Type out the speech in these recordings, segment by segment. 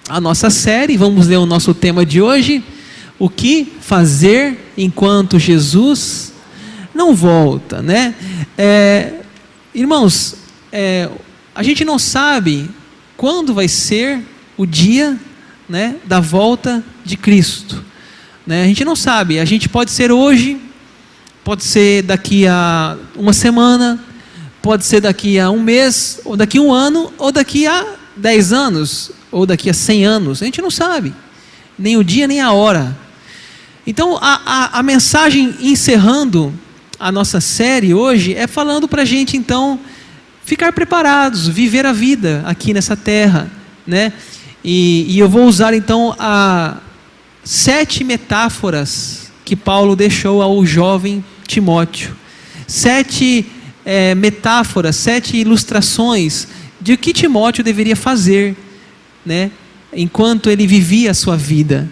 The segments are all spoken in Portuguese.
a nossa série. Vamos ler o nosso tema de hoje: o que fazer enquanto Jesus não volta, né? Irmãos, a gente não sabe quando vai ser o dia, né, da volta de Cristo, né? A gente não sabe. A gente pode ser hoje, pode ser daqui a uma semana, pode ser daqui a um mês, ou daqui a um ano, ou daqui a 10 anos, ou daqui a 100 anos. A gente não sabe nem o dia nem a hora. Então a mensagem encerrando a nossa série hoje é falando para a gente então ficar preparados, viver a vida aqui nessa terra, né? E eu vou usar então 7 metáforas que Paulo deixou ao jovem Timóteo. 7 metáforas, 7 ilustrações de o que Timóteo deveria fazer, né, enquanto ele vivia a sua vida.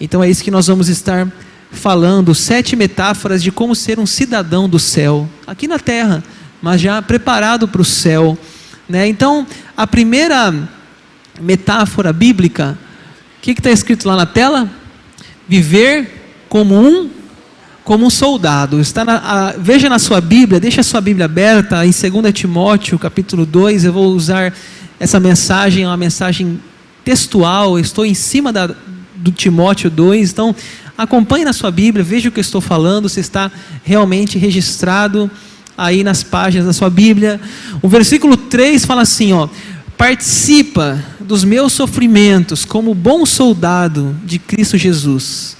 Então é isso que nós vamos estar falando, 7 metáforas de como ser um cidadão do céu, aqui na terra, mas já preparado para o céu, né? Então, a primeira metáfora bíblica, o que está escrito lá na tela? Viver como um soldado. Veja na sua Bíblia, deixa a sua Bíblia aberta, em 2 Timóteo, capítulo 2, eu vou usar essa mensagem, uma mensagem textual, estou em cima do Timóteo 2, então acompanhe na sua Bíblia, veja o que eu estou falando, se está realmente registrado aí nas páginas da sua Bíblia. O versículo 3 fala assim, participa dos meus sofrimentos como bom soldado de Cristo Jesus.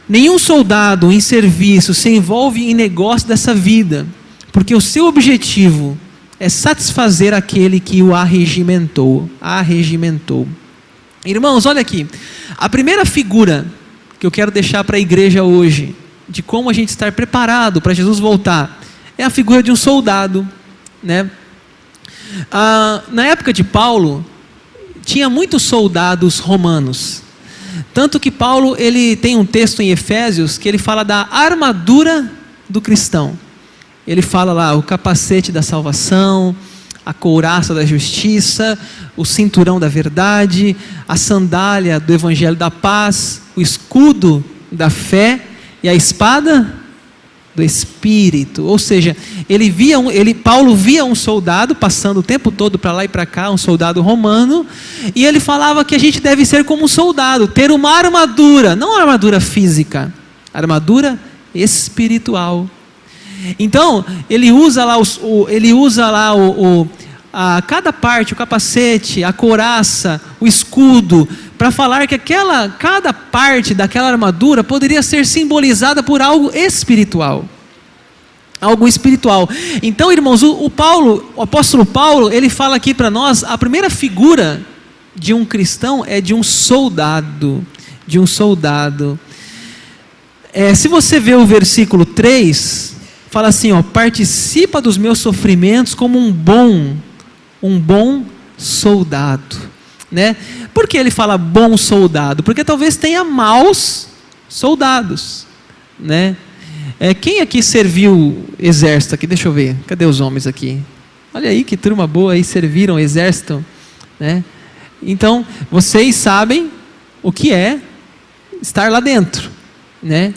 Nenhum soldado em serviço se envolve em negócio dessa vida, porque o seu objetivo é satisfazer aquele que o arregimentou. Irmãos, olha aqui, a primeira figura que eu quero deixar para a igreja hoje, de como a gente estar preparado para Jesus voltar, é a figura de um soldado, né? Na época de Paulo, tinha muitos soldados romanos, tanto que Paulo, ele tem um texto em Efésios, que ele fala da armadura do cristão. Ele fala lá, o capacete da salvação, a couraça da justiça, o cinturão da verdade, a sandália do evangelho da paz, o escudo da fé e a espada do Espírito. Ou seja, Paulo via um soldado passando o tempo todo para lá e para cá, um soldado romano, e ele falava que a gente deve ser como um soldado, ter uma armadura, não uma armadura física, armadura espiritual. Então, ele usa lá cada parte, o capacete, a couraça, o escudo, para falar que cada parte daquela armadura poderia ser simbolizada por algo espiritual. Algo espiritual. Então, irmãos, o apóstolo Paulo, ele fala aqui para nós, a primeira figura de um cristão é de um soldado. Se você vê o versículo 3, fala assim, participa dos meus sofrimentos como um bom soldado, né? Por que ele fala bom soldado? Porque talvez tenha maus soldados, né? Quem aqui serviu exército aqui? Deixa eu ver, cadê os homens aqui? Olha aí que turma boa aí, serviram exército, né? Então, vocês sabem o que é estar lá dentro, né?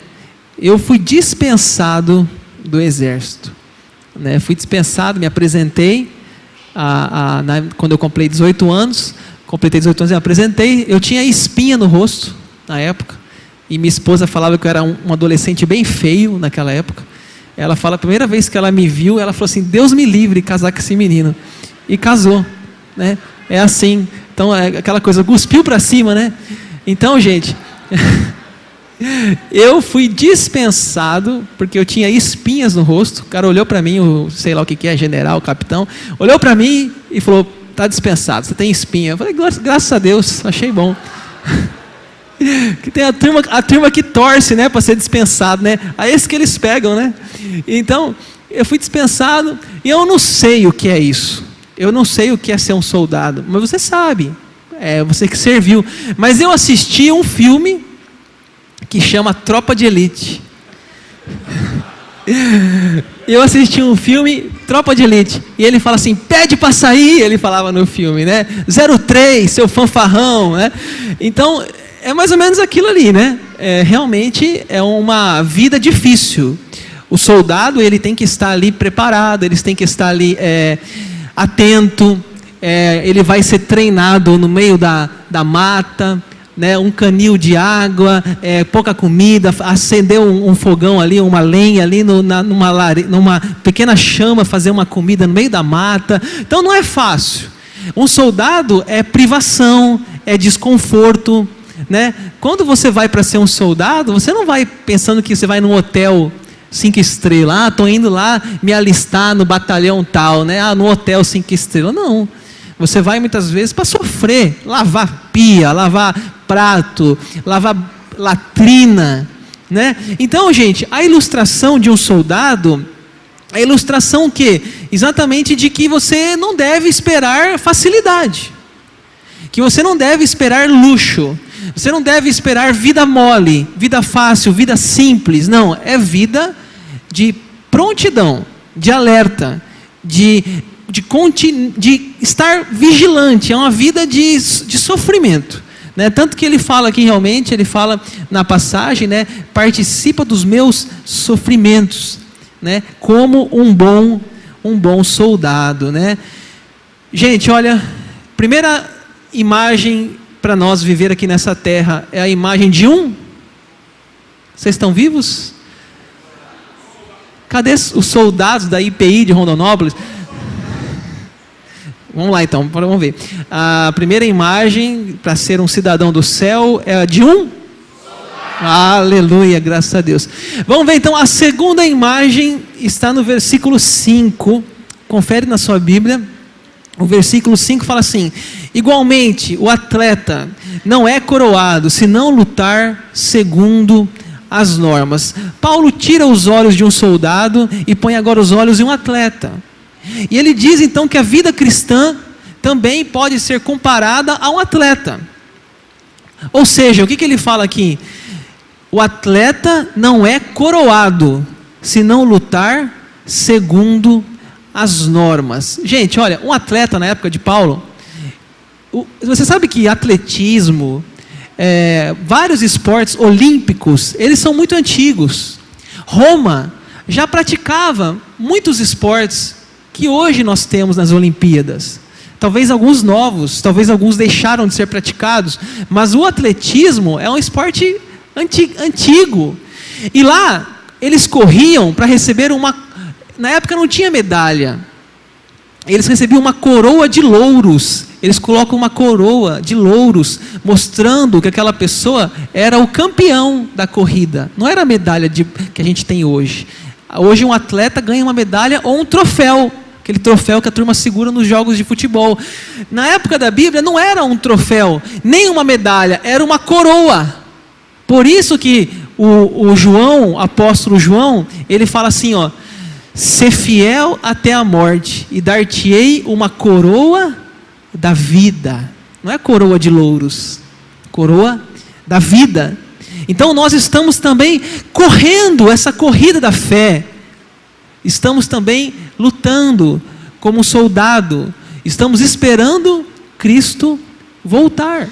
Eu fui dispensado do exército, né? Fui dispensado, me apresentei, quando eu completei 18 anos, me apresentei, eu tinha espinha no rosto, na época, e minha esposa falava que eu era um adolescente bem feio, naquela época. Ela fala, a primeira vez que ela me viu, ela falou assim, Deus me livre de casar com esse menino, e casou, né? É assim, então é aquela coisa, cuspiu para cima, né? Então, gente, eu fui dispensado, porque eu tinha espinhas no rosto. O cara olhou para mim, sei lá o que é, general, capitão, olhou para mim e falou, está dispensado, você tem espinha. Eu falei, graças a Deus, achei bom. Que tem a turma que torce, né, para ser dispensado, né? A esse que eles pegam, né? Então, eu fui dispensado, e eu não sei o que é isso. Eu não sei o que é ser um soldado, mas você sabe, você que serviu. Mas eu assisti um filme que chama Tropa de Elite. Eu assisti um filme, Tropa de Elite, e ele fala assim, pede pra sair, ele falava no filme, né? 03, seu fanfarrão, né? Então, é mais ou menos aquilo ali, né? Realmente é uma vida difícil. O soldado, ele tem que estar ali preparado, eles têm que estar ali atento, ele vai ser treinado no meio da mata, né, um canil de água, pouca comida, acender um fogão ali, uma lenha ali, numa pequena chama, fazer uma comida no meio da mata. Então não é fácil. Um soldado é privação, é desconforto, né? Quando você vai para ser um soldado, você não vai pensando que você vai num hotel 5 estrelas, estou indo lá me alistar no batalhão tal, né? No hotel 5 estrelas, não. Você vai muitas vezes para sofrer, lavar pia, lavar prato, lavar latrina, né? Então, gente, a ilustração de um soldado, a ilustração que exatamente de que você não deve esperar facilidade, que você não deve esperar luxo, você não deve esperar vida mole, vida fácil, vida simples, não, é vida de prontidão, de alerta, de estar vigilante, é uma vida de sofrimento, né? Tanto que ele fala aqui realmente, ele fala na passagem, né? Participa dos meus sofrimentos, né? Como um bom soldado, né? Gente, olha, primeira imagem para nós viver aqui nessa terra é a imagem de vocês estão vivos? Cadê os soldados da IPI de Rondonópolis? Vamos lá então, vamos ver. A primeira imagem para ser um cidadão do céu é a de Aleluia, graças a Deus. Vamos ver então, a segunda imagem está no versículo 5. Confere na sua Bíblia. O versículo 5 fala assim: igualmente o atleta não é coroado se não lutar segundo as normas. Paulo tira os olhos de um soldado e põe agora os olhos em um atleta. E ele diz então que a vida cristã também pode ser comparada a um atleta. Ou seja, o que ele fala aqui? O atleta não é coroado se não lutar segundo as normas. Gente, olha, um atleta na época de Paulo, você sabe que atletismo, vários esportes olímpicos, eles são muito antigos. Roma já praticava muitos esportes que hoje nós temos nas Olimpíadas. Talvez alguns novos, talvez alguns deixaram de ser praticados, mas o atletismo é um esporte antigo. E lá, eles corriam para receber na época não tinha medalha, eles recebiam uma coroa de louros. Eles colocam uma coroa de louros, mostrando que aquela pessoa era o campeão da corrida. Não era a medalha que a gente tem hoje. Hoje um atleta ganha uma medalha ou um troféu, aquele troféu que a turma segura nos jogos de futebol. Na época da Bíblia não era um troféu, nem uma medalha, era uma coroa. Por isso que o João, o apóstolo João, ele fala assim, ó: ser fiel até a morte, e dar-te-ei uma coroa da vida. Não é coroa de louros, coroa da vida. Então nós estamos também correndo essa corrida da fé. Estamos também lutando como um soldado. Estamos esperando Cristo voltar.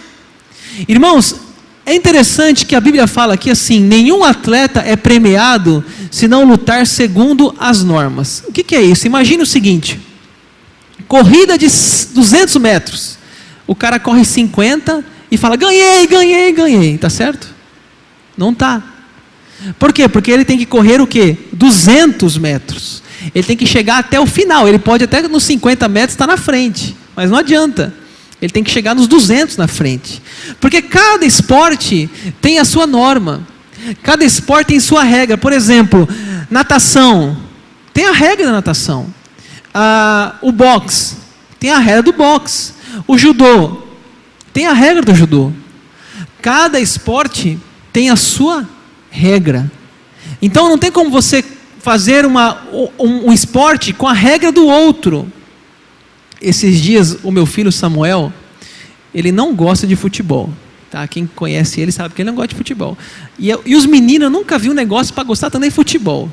Irmãos, é interessante que a Bíblia fala aqui assim: nenhum atleta é premiado se não lutar segundo as normas. O que é isso? Imagine o seguinte: corrida de 200 metros. O cara corre 50 e fala: ganhei, tá certo? Não tá. Por quê? Porque ele tem que correr o quê? 200 metros. Ele tem que chegar até o final. Ele pode até nos 50 metros estar na frente, mas não adianta. Ele tem que chegar nos 200 na frente. Porque cada esporte tem a sua norma. Cada esporte tem sua regra. Por exemplo, natação. Tem a regra da natação. O boxe. Tem a regra do boxe. O judô. Tem a regra do judô. Cada esporte tem a sua regra. Então não tem como você fazer um esporte com a regra do outro. Esses dias o meu filho Samuel, ele não gosta de futebol, tá? Quem conhece ele sabe que ele não gosta de futebol. E os meninos, eu nunca vi um negócio para gostar também de futebol.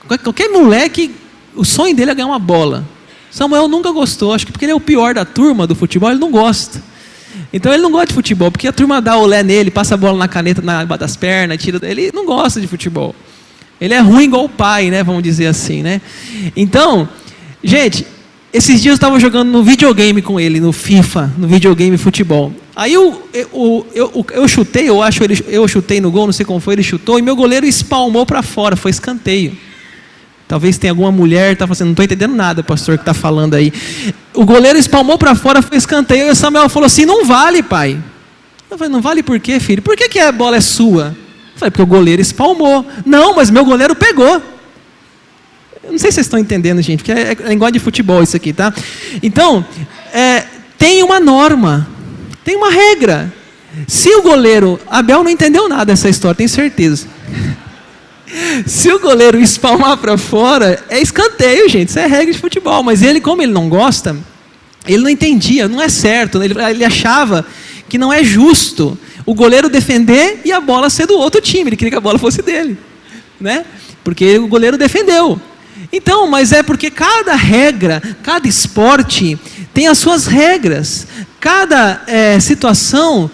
Qualquer moleque, o sonho dele é ganhar uma bola. Samuel nunca gostou, acho que porque ele é o pior da turma do futebol, ele não gosta. Então ele não gosta de futebol, porque a turma dá olé nele, passa a bola na caneta, das pernas, tira. Ele não gosta de futebol. Ele é ruim igual o pai, né? Vamos dizer assim, né? Então, gente, esses dias eu estava jogando no videogame com ele, no FIFA, no videogame futebol. Aí eu chutei, eu chutei no gol, não sei como foi, ele chutou, e meu goleiro espalmou para fora, foi escanteio. Talvez tenha alguma mulher que está falando, não estou entendendo nada, pastor, que está falando aí. O goleiro espalmou para fora, foi escanteio, e o Samuel falou assim, não vale, pai. Eu falei, não vale por quê, filho? Por que a bola é sua? Eu falei, porque o goleiro espalmou. Não, mas meu goleiro pegou. Eu não sei se vocês estão entendendo, gente, porque é linguagem de futebol isso aqui, tá? Então, tem uma norma, tem uma regra. Se o goleiro, Abel não entendeu nada dessa história, tenho certeza. Se o goleiro espalmar para fora, é escanteio, gente, isso é regra de futebol. Mas ele, como ele não gosta, ele não entendia, não é certo. Ele achava que não é justo o goleiro defender e a bola ser do outro time. Ele queria que a bola fosse dele, né? Porque o goleiro defendeu. Então, mas é porque cada regra, cada esporte tem as suas regras. Cada situação,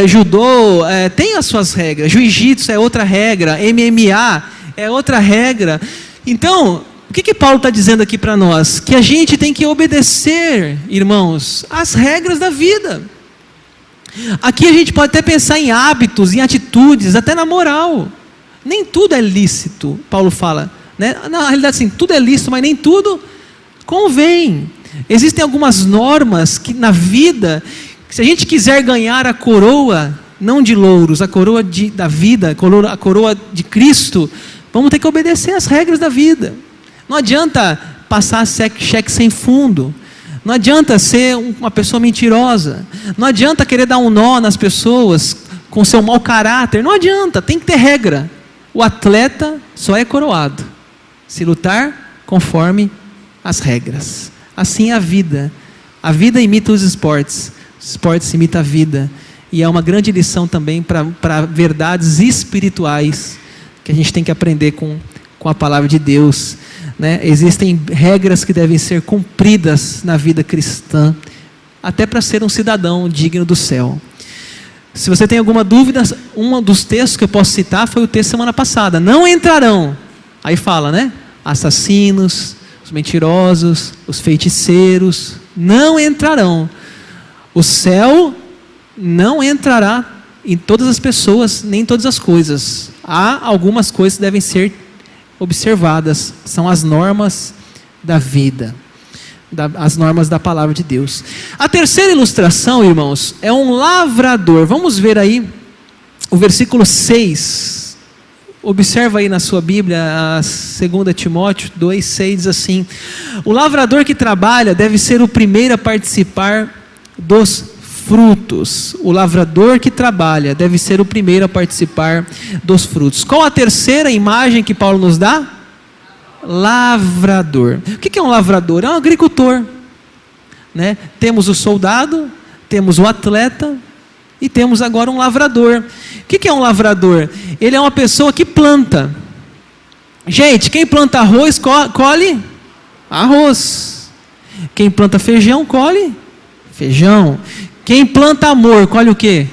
judô, tem as suas regras. Jiu-jitsu é outra regra, MMA é outra regra. Então, o que Paulo está dizendo aqui para nós? Que a gente tem que obedecer, irmãos, às regras da vida. Aqui a gente pode até pensar em hábitos, em atitudes, até na moral. Nem tudo é lícito, Paulo fala, né? Na realidade, sim, tudo é lícito, mas nem tudo convém. Existem algumas normas que na vida, se a gente quiser ganhar a coroa, não de louros, a coroa da vida, a coroa de Cristo, vamos ter que obedecer às regras da vida. Não adianta passar cheque sem fundo. Não adianta ser uma pessoa mentirosa. Não adianta querer dar um nó nas pessoas com seu mau caráter. Não adianta, tem que ter regra. O atleta só é coroado se lutar conforme as regras. Assim é a vida. A vida imita os esportes. Os esportes imitam a vida. E é uma grande lição também para verdades espirituais que a gente tem que aprender com a palavra de Deus. Né? Existem regras que devem ser cumpridas na vida cristã, até para ser um cidadão digno do céu. Se você tem alguma dúvida, um dos textos que eu posso citar foi o texto semana passada. Não entrarão, aí fala, né? Assassinos, os mentirosos, os feiticeiros, não entrarão. O céu não entrará em todas as pessoas, nem em todas as coisas. Há algumas coisas que devem ser observadas, são as normas da vida, as normas da palavra de Deus. A terceira ilustração, irmãos, é um lavrador. Vamos ver aí o versículo 6. Observa aí na sua Bíblia, a 2 Timóteo 2,6 diz assim: o lavrador que trabalha deve ser o primeiro a participar dos frutos. O lavrador que trabalha deve ser o primeiro a participar dos frutos. Qual a terceira imagem que Paulo nos dá? Lavrador. O que é um lavrador? É um agricultor, né? Temos o soldado, temos o atleta e temos agora um lavrador. O que é um lavrador? Ele é uma pessoa que planta. Gente, quem planta arroz colhe arroz. Quem planta feijão colhe feijão. Quem planta amor, colhe o quê?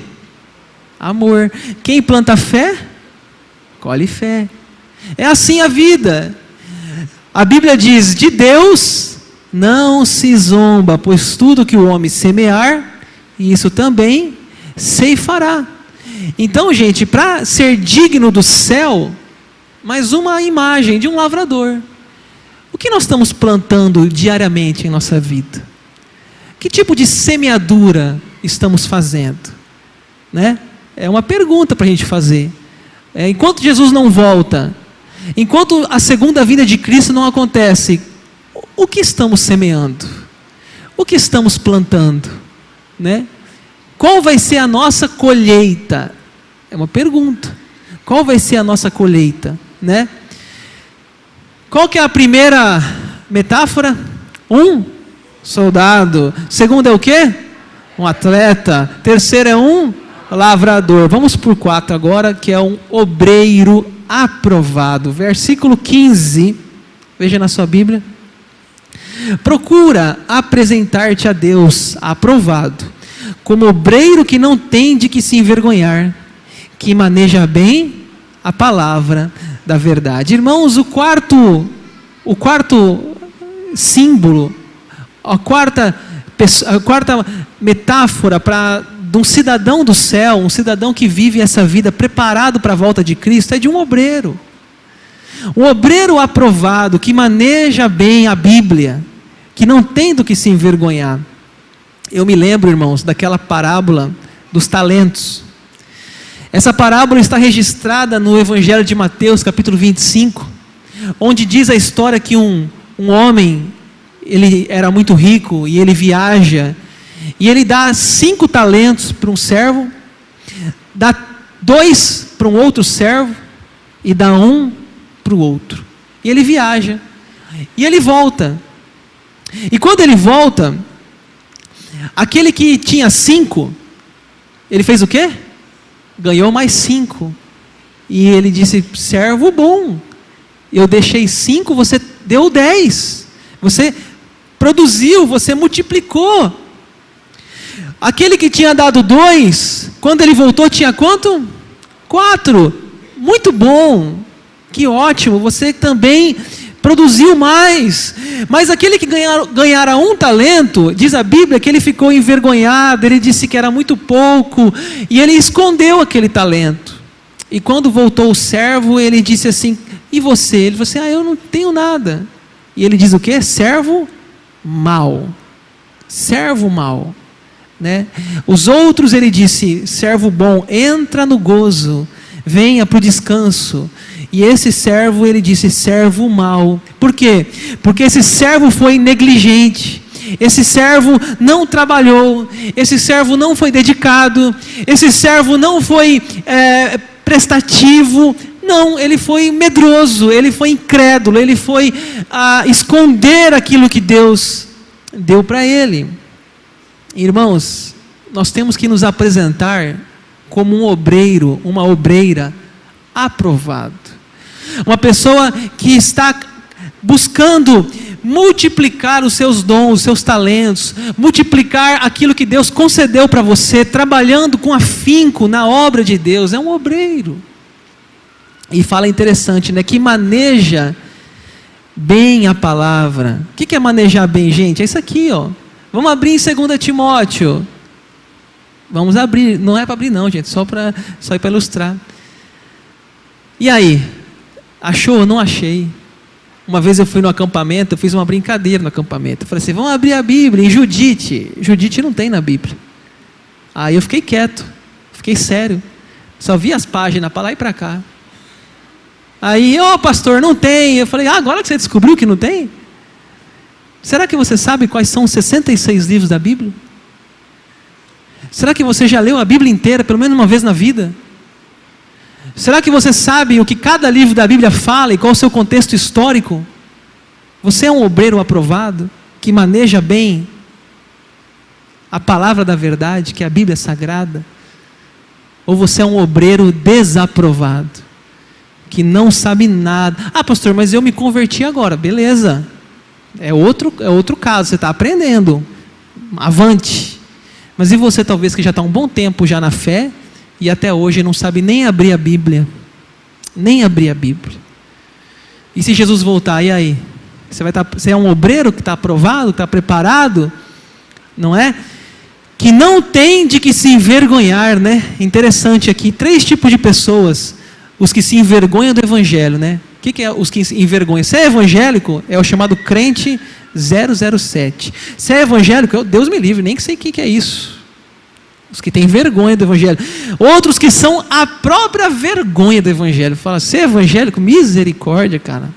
Amor. Quem planta fé, colhe fé. É assim a vida. A Bíblia diz, de Deus não se zomba, pois tudo que o homem semear, isso também ceifará. Então, gente, para ser digno do céu, mais uma imagem de um lavrador. O que nós estamos plantando diariamente em nossa vida? Que tipo de semeadura estamos fazendo? Né? É uma pergunta para a gente fazer. Enquanto Jesus não volta, enquanto a segunda vinda de Cristo não acontece, o que estamos semeando? O que estamos plantando? Né? Qual vai ser a nossa colheita? É uma pergunta. Qual vai ser a nossa colheita? Né? Qual que é a primeira metáfora? Soldado. Segundo é o quê? Um atleta. Terceiro é um lavrador. Vamos por 4 agora, que é um obreiro aprovado. Versículo 15, veja na sua Bíblia. Procura apresentar-te a Deus aprovado, como obreiro que não tem de que se envergonhar, que maneja bem a palavra da verdade. Irmãos, o quarto símbolo, a quarta metáfora de um cidadão do céu, um cidadão que vive essa vida preparado para a volta de Cristo, é de um obreiro. Um obreiro aprovado, que maneja bem a Bíblia, que não tem do que se envergonhar. Eu me lembro, irmãos, daquela parábola dos talentos. Essa parábola está registrada no Evangelho de Mateus, capítulo 25, onde diz a história que um homem, ele era muito rico e ele viaja, e ele dá 5 talentos para um servo, dá 2 para um outro servo, e dá 1 para o outro. E ele viaja, e ele volta. E quando ele volta, aquele que tinha 5, ele fez o quê? Ganhou mais 5. E ele disse: servo bom, eu deixei 5, você deu 10. Você produziu, você multiplicou. Aquele que tinha dado 2, quando ele voltou tinha quanto? 4. Muito bom, que ótimo, você também produziu mais. Mas aquele que ganhara 1 talento, diz a Bíblia que ele ficou envergonhado, ele disse que era muito pouco, e ele escondeu aquele talento. E quando voltou o servo, ele disse assim: e você? Ele falou assim: eu não tenho nada. E ele diz o quê? Servo mau. Servo mau, né? Os outros, ele disse: servo bom, entra no gozo, venha para o descanso. E esse servo, ele disse: servo mau. Por quê? Porque esse servo foi negligente, esse servo não trabalhou, esse servo não foi dedicado, esse servo não foi prestativo. Não, ele foi medroso, ele foi incrédulo, ele foi esconder aquilo que Deus deu para ele. Irmãos, nós temos que nos apresentar como um obreiro, uma obreira aprovado. Uma pessoa que está buscando multiplicar os seus dons, os seus talentos, multiplicar aquilo que Deus concedeu para você, trabalhando com afinco na obra de Deus. É um obreiro. E fala interessante, né? Que maneja bem a palavra. O que é manejar bem, gente? É isso aqui, ó. Vamos abrir em 2 Timóteo. Vamos abrir. Não é para abrir não, gente. Só para ilustrar. E aí? Achou ou não achei? Uma vez eu fui no acampamento, eu fiz uma brincadeira no acampamento. Eu falei assim: vamos abrir a Bíblia em Judite. Judite não tem na Bíblia. Aí eu fiquei quieto. Fiquei sério. Só vi as páginas para lá e para cá. Aí, pastor, não tem. Eu falei: agora que você descobriu que não tem? Será que você sabe quais são os 66 livros da Bíblia? Será que você já leu a Bíblia inteira, pelo menos uma vez na vida? Será que você sabe o que cada livro da Bíblia fala e qual é o seu contexto histórico? Você é um obreiro aprovado, que maneja bem a palavra da verdade, que é a Bíblia sagrada? Ou você é um obreiro desaprovado, que não sabe nada? Pastor, mas eu me converti agora. Beleza, é outro caso, você está aprendendo, avante. Mas e você talvez que já está um bom tempo já na fé, e até hoje não sabe nem abrir a Bíblia, nem abrir a Bíblia. E se Jesus voltar, e aí? Você é um obreiro que está aprovado, que está preparado, não é? Que não tem de que se envergonhar, né? Interessante aqui, 3 tipos de pessoas: os que se envergonham do Evangelho, né? O que é os que se envergonham? Se é evangélico, é o chamado crente 007. Se é evangélico, Deus me livre, nem sei o que é isso. Os que têm vergonha do Evangelho. Outros que são a própria vergonha do Evangelho. Fala: ser evangélico, misericórdia, cara.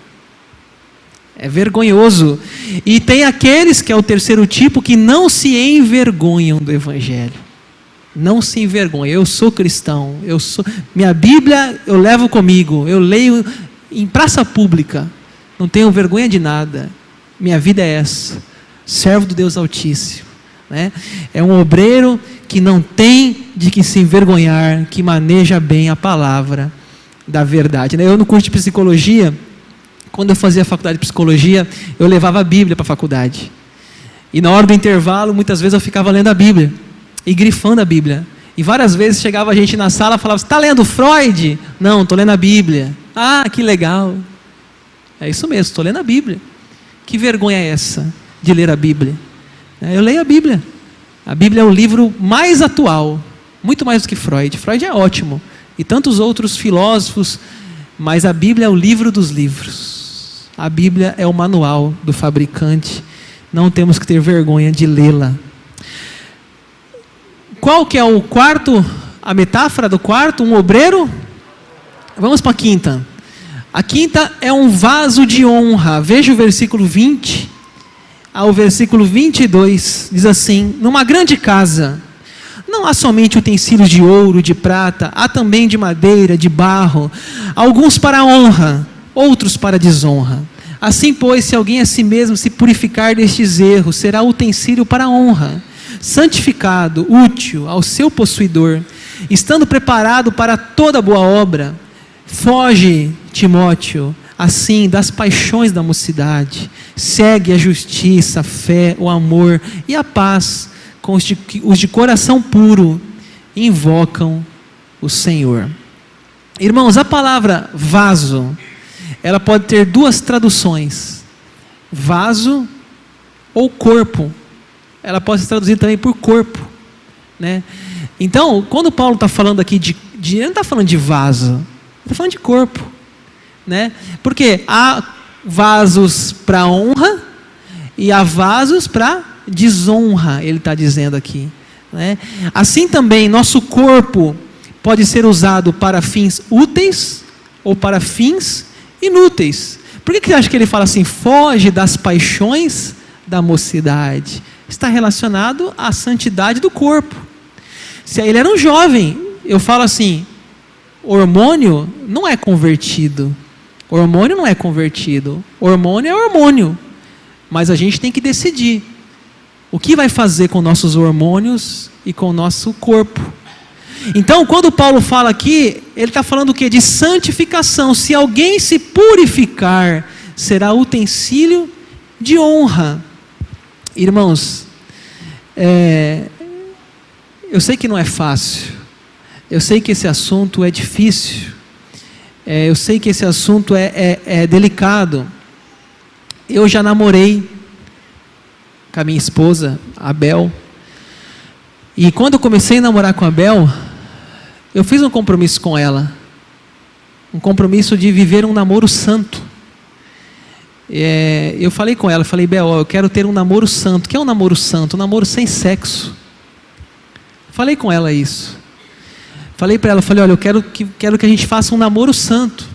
É vergonhoso. E tem aqueles, que é o terceiro tipo, que não se envergonham do Evangelho. Não se envergonha. Eu sou cristão. Minha Bíblia eu levo comigo. Eu leio em praça pública. Não tenho vergonha de nada. Minha vida é essa. Servo do Deus Altíssimo. né? É um obreiro que não tem de que se envergonhar, que maneja bem a palavra da verdade, né? Eu, no curso de psicologia, quando eu fazia a faculdade de psicologia, eu levava a Bíblia para a faculdade. E na hora do intervalo, muitas vezes eu ficava lendo a Bíblia e grifando a Bíblia. E várias vezes chegava a gente na sala e falava: "Você está lendo Freud?" "Não, estou lendo a Bíblia." "Ah, que legal." É isso mesmo, estou lendo a Bíblia. Que vergonha é essa de ler a Bíblia? Eu leio a Bíblia. A Bíblia é o livro mais atual, muito mais do que Freud. Freud é ótimo, e tantos outros filósofos, mas a Bíblia é o livro dos livros. A Bíblia é o manual do fabricante. Não temos que ter vergonha de lê-la. Qual que é o quarto, a metáfora do quarto? Um obreiro? Vamos para a quinta. A quinta é um vaso de honra. Veja o versículo 20 ao versículo 22. Diz assim: "Numa grande casa não há somente utensílios de ouro, de prata, há também de madeira, de barro, alguns para honra, outros para desonra. Assim, pois, se alguém a si mesmo se purificar destes erros, será utensílio para honra, santificado, útil ao seu possuidor, estando preparado para toda boa obra. Foge, Timóteo, assim, das paixões da mocidade. Segue a justiça, a fé, o amor e a paz com os de coração puro invocam o Senhor." Irmãos, a palavra vaso, ela pode ter duas traduções: vaso ou corpo. Ela pode ser traduzida também por corpo, né? Então, quando Paulo está falando aqui ele não está falando de vaso, ele está falando de corpo, né? Porque há vasos para honra e há vasos para desonra, ele está dizendo aqui, né? Assim também, nosso corpo pode ser usado para fins úteis ou para fins inúteis. Por que você acha que ele fala assim: foge das paixões da mocidade? Está relacionado à santidade do corpo. Se ele era um jovem, eu falo assim: hormônio não é convertido. Hormônio não é convertido. Hormônio é hormônio. Mas a gente tem que decidir o que vai fazer com nossos hormônios e com o nosso corpo. Então, quando Paulo fala aqui, ele está falando o quê? De santificação. Se alguém se purificar, será utensílio de honra. Irmãos, eu sei que não é fácil. Eu sei que esse assunto é difícil. Eu sei que esse assunto é delicado. Eu já namorei com a minha esposa, a Bel. E quando eu comecei a namorar com a Bel, eu fiz um compromisso com ela. Um compromisso de viver um namoro santo. Eu falei com ela, falei: Bel, eu quero ter um namoro santo. O que é um namoro santo? Um namoro sem sexo. Falei com ela isso. Falei para ela, olha, eu quero que a gente faça um namoro santo,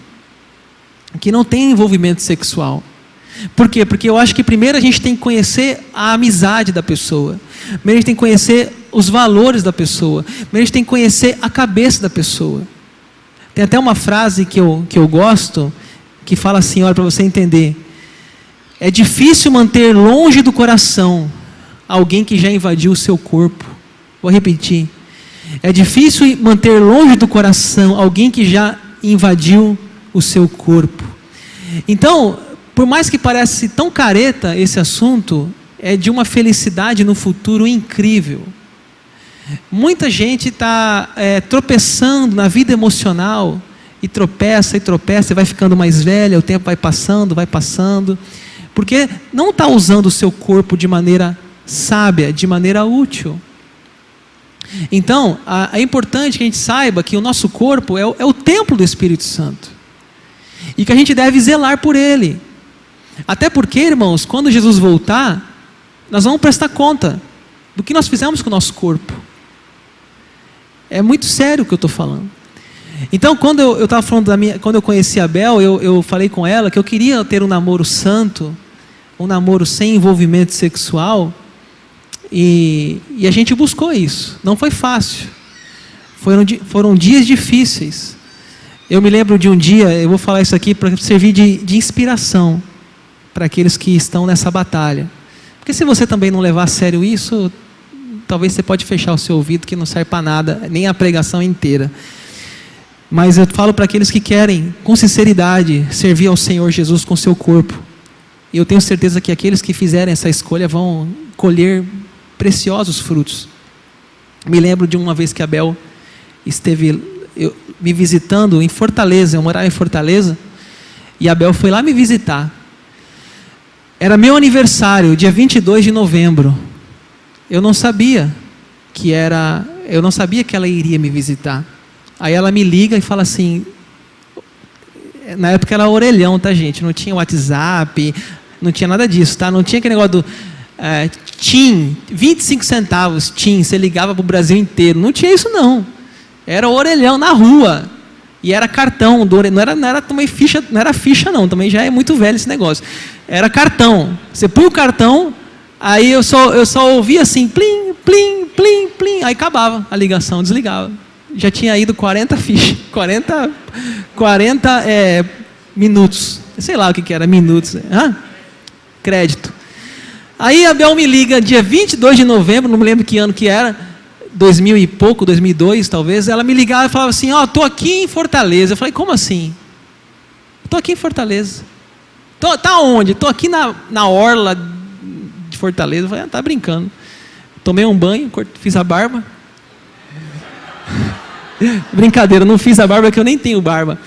que não tenha envolvimento sexual. Por quê? Porque eu acho que primeiro a gente tem que conhecer a amizade da pessoa. Primeiro a gente tem que conhecer os valores da pessoa. Primeiro a gente tem que conhecer a cabeça da pessoa. Tem até uma frase que eu gosto, que fala assim, olha, para você entender: é difícil manter longe do coração alguém que já invadiu o seu corpo. Vou repetir. É difícil manter longe do coração alguém que já invadiu o seu corpo. Então, por mais que pareça tão careta esse assunto, é de uma felicidade no futuro incrível. Muita gente está tropeçando na vida emocional, e tropeça, e vai ficando mais velha, o tempo vai passando, porque não está usando o seu corpo de maneira sábia, de maneira útil. Então, é importante que a gente saiba que o nosso corpo é o templo do Espírito Santo, e que a gente deve zelar por ele. Até porque, irmãos, quando Jesus voltar, nós vamos prestar conta do que nós fizemos com o nosso corpo. É muito sério o que eu estou falando. Então, quando eu estava falando quando eu conheci a Bel, eu falei com ela que eu queria ter um namoro santo, um namoro sem envolvimento sexual, e a gente buscou isso. Não foi fácil. Foram dias difíceis. Eu me lembro de um dia, eu vou falar isso aqui para servir de inspiração para aqueles que estão nessa batalha. Porque se você também não levar a sério isso, talvez você pode fechar o seu ouvido, que não serve para nada, nem a pregação inteira. Mas eu falo para aqueles que querem, com sinceridade, servir ao Senhor Jesus com seu corpo. E eu tenho certeza que aqueles que fizerem essa escolha vão colher preciosos frutos. Me lembro de uma vez que Abel esteve me visitando em Fortaleza, eu morava em Fortaleza, e Abel foi lá me visitar. Era meu aniversário, dia 22 de novembro. Eu não sabia que ela iria me visitar. Aí ela me liga e fala assim, na época era orelhão, tá, gente? Não tinha WhatsApp, não tinha nada disso, tá? Não tinha aquele negócio do TIM, 25 centavos, TIM, você ligava para o Brasil inteiro. Não tinha isso, não. Era orelhão na rua. E era cartão, não era também ficha, não era ficha, não. Também já é muito velho esse negócio. Era cartão. Você põe o cartão, aí eu só ouvia assim, plim, plim, plim, plim. Aí acabava a ligação, desligava. Já tinha ido 40 fichas, 40 minutos. Sei lá o que era, minutos. Crédito. Aí Abel me liga dia 22 de novembro, não me lembro que ano que era, 2000 e pouco, 2002 talvez. Ela me ligava e falava assim, estou aqui em Fortaleza. Eu falei, como assim? Estou aqui em Fortaleza. Tá onde? Estou aqui na orla de Fortaleza. Eu falei, tá brincando. Tomei um banho, fiz a barba. Brincadeira, não fiz a barba porque eu nem tenho barba.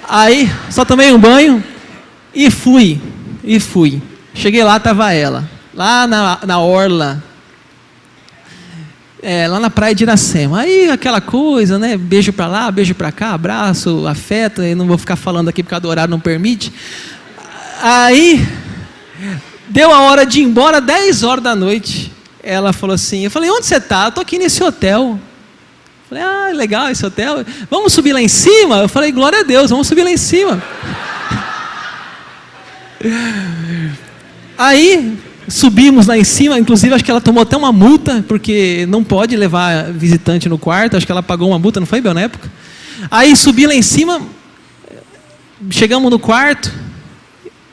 Aí, só tomei um banho e fui. Cheguei lá, estava ela. Lá na orla. Lá na praia de Iracema. Aí, aquela coisa, né? Beijo para lá, beijo para cá, abraço, afeto. Eu não vou ficar falando aqui porque o horário não permite. Aí, deu a hora de ir embora, 10 horas da noite. Ela falou assim, eu falei, onde você está? Eu estou aqui nesse hotel. Falei, legal esse hotel. Vamos subir lá em cima? Eu falei, glória a Deus, vamos subir lá em cima. Aí, subimos lá em cima, inclusive acho que ela tomou até uma multa, porque não pode levar visitante no quarto, acho que ela pagou uma multa, não foi, Bel, na época? Aí subi lá em cima, chegamos no quarto,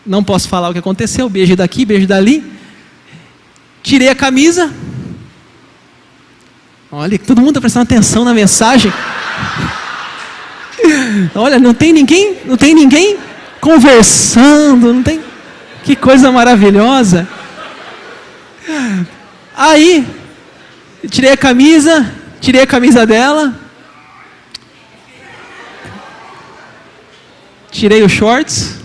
não posso falar o que aconteceu, beijo daqui, beijo dali, tirei a camisa. Olha, todo mundo está prestando atenção na mensagem. Olha, não tem ninguém conversando, não tem. Que coisa maravilhosa. Aí, tirei a camisa dela, tirei os shorts.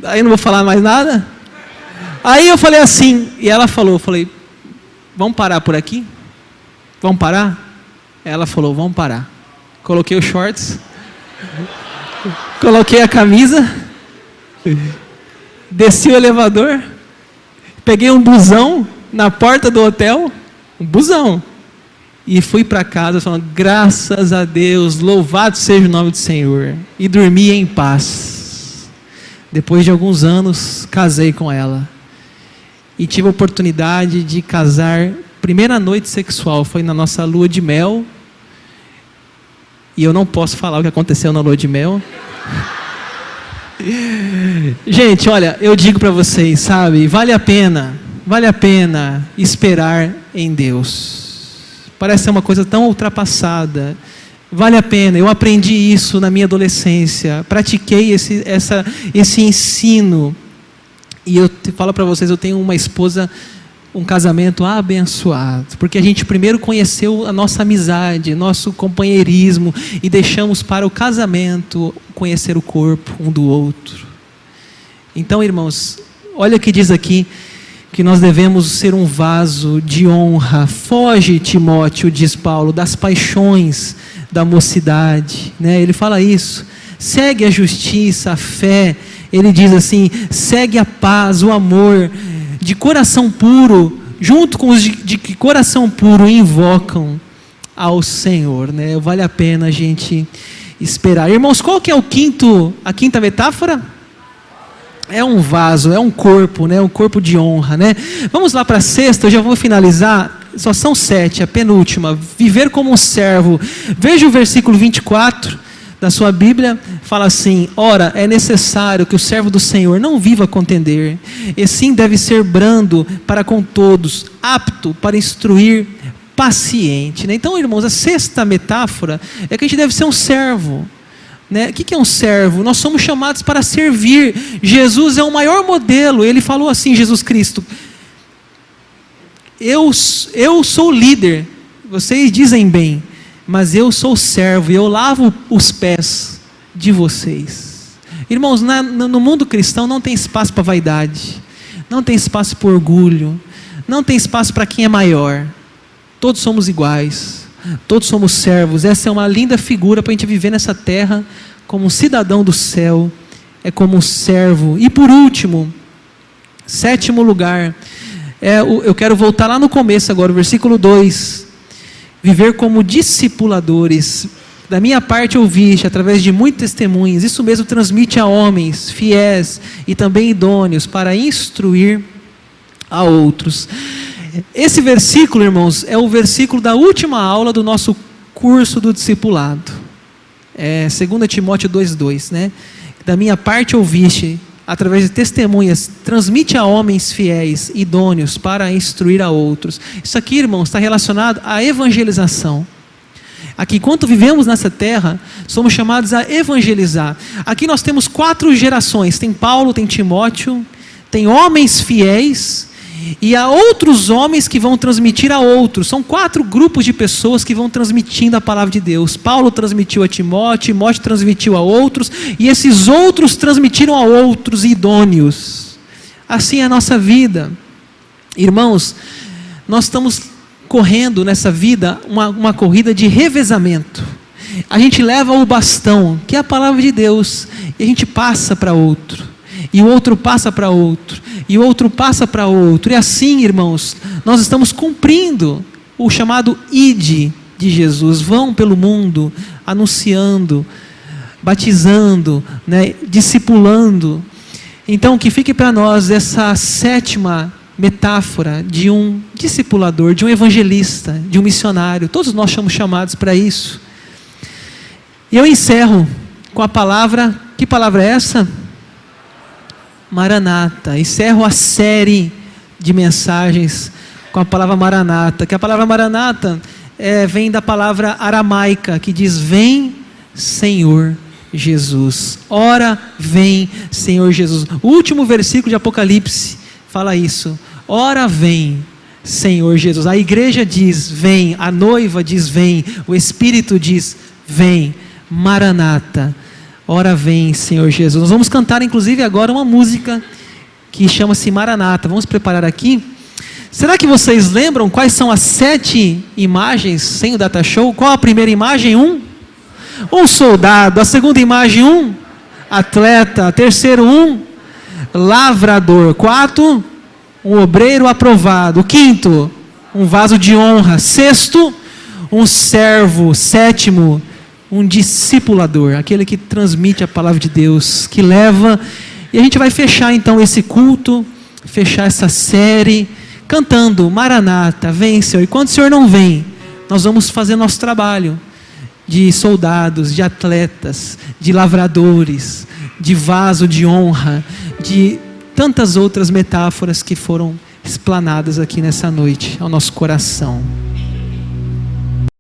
Aí não vou falar mais nada. Aí eu falei assim, e ela falou, eu falei, vamos parar por aqui? Vamos parar? Ela falou, vamos parar. Coloquei os shorts, coloquei a camisa, desci o elevador, peguei um busão na porta do hotel, um busão, e fui para casa falando, graças a Deus, louvado seja o nome do Senhor, e dormi em paz. Depois de alguns anos, casei com ela. E tive a oportunidade de casar, primeira noite sexual, foi na nossa lua de mel. E eu não posso falar o que aconteceu na lua de mel. Gente, olha, eu digo para vocês, sabe, vale a pena esperar em Deus. Parece ser uma coisa tão ultrapassada. Vale a pena, eu aprendi isso na minha adolescência, pratiquei esse ensino. E eu falo para vocês, eu tenho uma esposa, um casamento abençoado, porque a gente primeiro conheceu a nossa amizade, nosso companheirismo, e deixamos para o casamento conhecer o corpo um do outro. Então, irmãos, olha o que diz aqui, que nós devemos ser um vaso de honra. Foge, Timóteo, diz Paulo, das paixões da mocidade, né? Ele fala isso, segue a justiça, a fé. Ele diz assim, segue a paz, o amor, de coração puro, junto com os de coração puro invocam ao Senhor, né? Vale a pena a gente esperar. Irmãos, qual que é a quinta metáfora? É um vaso, é um corpo, né? Um corpo de honra, né? Vamos lá para a sexta, eu já vou finalizar, só são 7, a penúltima, viver como um servo. Veja o versículo 24, da sua Bíblia, fala assim: ora, é necessário que o servo do Senhor não viva a contender, e sim deve ser brando para com todos, apto para instruir, paciente. Então, irmãos, a sexta metáfora é que a gente deve ser um servo. O que é um servo? Nós somos chamados para servir. Jesus é o maior modelo. Ele falou assim, Jesus Cristo: eu sou líder, vocês dizem bem, mas eu sou servo e eu lavo os pés de vocês. Irmãos, no mundo cristão não tem espaço para vaidade, não tem espaço para orgulho, não tem espaço para quem é maior. Todos somos iguais, todos somos servos. Essa é uma linda figura para a gente viver nessa terra como um cidadão do céu, é como um servo. E por último, sétimo lugar, eu quero voltar lá no começo agora, o versículo 2. Viver como discipuladores. Da minha parte ouviste, através de muitos testemunhos, isso mesmo transmite a homens fiéis e também idôneos, para instruir a outros. Esse versículo, irmãos, é o versículo da última aula do nosso curso do discipulado. 2 Timóteo 2,2, né? Da minha parte ouviste, através de testemunhas, transmite a homens fiéis, idôneos, para instruir a outros. Isso aqui, irmãos, está relacionado à evangelização. Aqui, enquanto vivemos nessa terra, somos chamados a evangelizar. Aqui nós temos 4 gerações: tem Paulo, tem Timóteo, tem homens fiéis, e há outros homens que vão transmitir a outros. São 4 grupos de pessoas que vão transmitindo a palavra de Deus. Paulo transmitiu a Timóteo, Timóteo transmitiu a outros, e esses outros transmitiram a outros idôneos. Assim é a nossa vida. Irmãos, nós estamos correndo nessa vida uma corrida de revezamento. A gente leva o bastão, que é a palavra de Deus, e a gente passa para outro. E o outro passa para outro, e o outro passa para outro, e assim, irmãos, nós estamos cumprindo o chamado ide de Jesus. Vão pelo mundo, anunciando, batizando, discipulando. Então, que fique para nós essa sétima metáfora de um discipulador, de um evangelista, de um missionário. Todos nós somos chamados para isso. E eu encerro com a palavra, que palavra é essa? Maranata. Encerro a série de mensagens com a palavra Maranata, que a palavra Maranata vem da palavra aramaica, que diz: vem, Senhor Jesus. Ora, vem, Senhor Jesus. O último versículo de Apocalipse fala isso: ora, vem, Senhor Jesus. A igreja diz: vem. A noiva diz: vem. O Espírito diz: vem. Maranata. Ora vem, Senhor Jesus. Nós vamos cantar, inclusive, agora uma música que chama-se Maranata. Vamos preparar aqui. Será que vocês lembram quais são as 7 imagens sem o data show? Qual a primeira imagem? Um soldado. A segunda imagem, um atleta. A terceira, um lavrador. 4, um obreiro aprovado. O 5º, um vaso de honra. 6º, um servo. 7º, um discipulador, aquele que transmite a palavra de Deus, que leva. E a gente vai fechar então esse culto, fechar essa série, cantando Maranata, vem, Senhor. E quando o Senhor não vem, nós vamos fazer nosso trabalho de soldados, de atletas, de lavradores, de vaso de honra, de tantas outras metáforas que foram explanadas aqui nessa noite ao nosso coração.